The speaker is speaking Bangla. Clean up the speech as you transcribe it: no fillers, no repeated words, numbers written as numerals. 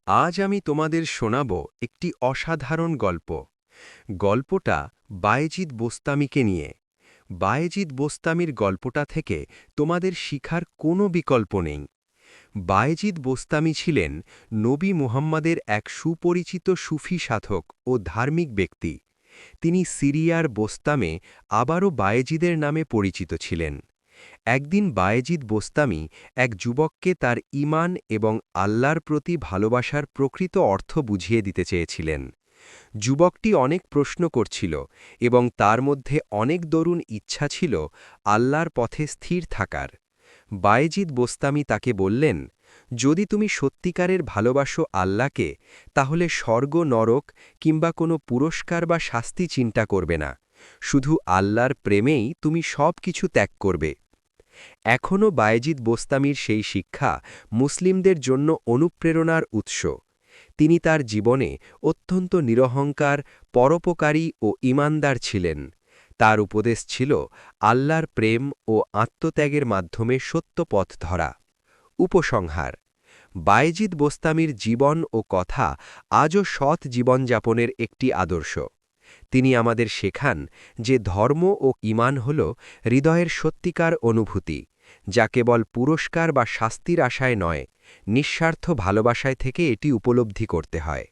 আজ আমি তোমাদের শোনাব একটি অসাধারণ গল্প। গল্পটা বায়েজিদ বোস্তামীকে নিয়ে। বায়েজিদ বোস্তামীর গল্পটা থেকে তোমাদের শিখার কোনো বিকল্প নেই। বায়েজিদ বোস্তামী ছিলেন নবী মুহাম্মাদের এক সুপরিচিত সুফি সাধক ও ধার্মিক ব্যক্তি। তিনি সিরিয়ার বোস্তামে আবারও বায়েজিদের নামে পরিচিত ছিলেন। একদিন বায়েজিদ বোস্তামী এক যুবককে তার ঈমান এবং আল্লাহর প্রতি ভালোবাসার প্রকৃত অর্থ বুঝিয়ে দিতে চেয়েছিলেন। যুবকটি অনেক প্রশ্ন করছিল এবং তার মধ্যে অনেক দরুণ ইচ্ছা ছিল আল্লাহর পথে স্থির থাকার। বায়েজিদ বোস্তামী তাকে বললেন, যদি তুমি সত্যিকারের ভালোবাসো আল্লাহকে, তাহলে স্বর্গ নরক কিংবা কোনো পুরস্কার বা শাস্তি চিন্তা করবে না, শুধু আল্লাহর প্রেমেই তুমি সব কিছু ত্যাগ করবে। এখনও বায়েজিদ বোস্তামীর সেই শিক্ষা মুসলিমদের জন্য অনুপ্রেরণার উৎস। তিনি তার জীবনে অত্যন্ত নিরহংকার, পরোপকারী ও ঈমানদার ছিলেন। তার উপদেশ ছিল আল্লাহর প্রেম ও আত্মত্যাগের মাধ্যমে সত্য পথ ধরা। উপসংহার: বায়েজিদ বোস্তামীর জীবন ও কথা আজও সৎ জীবনযাপনের একটি আদর্শ। তিনি আমাদের শেখান যে ধর্ম ও ঈমান হল হৃদয়ের সত্যিকার অনুভূতি, যা কেবল পুরস্কার বা শাস্তির আশায় নয়, নিঃস্বার্থ ভালোবাসায় থেকে এটি উপলব্ধি করতে হয়।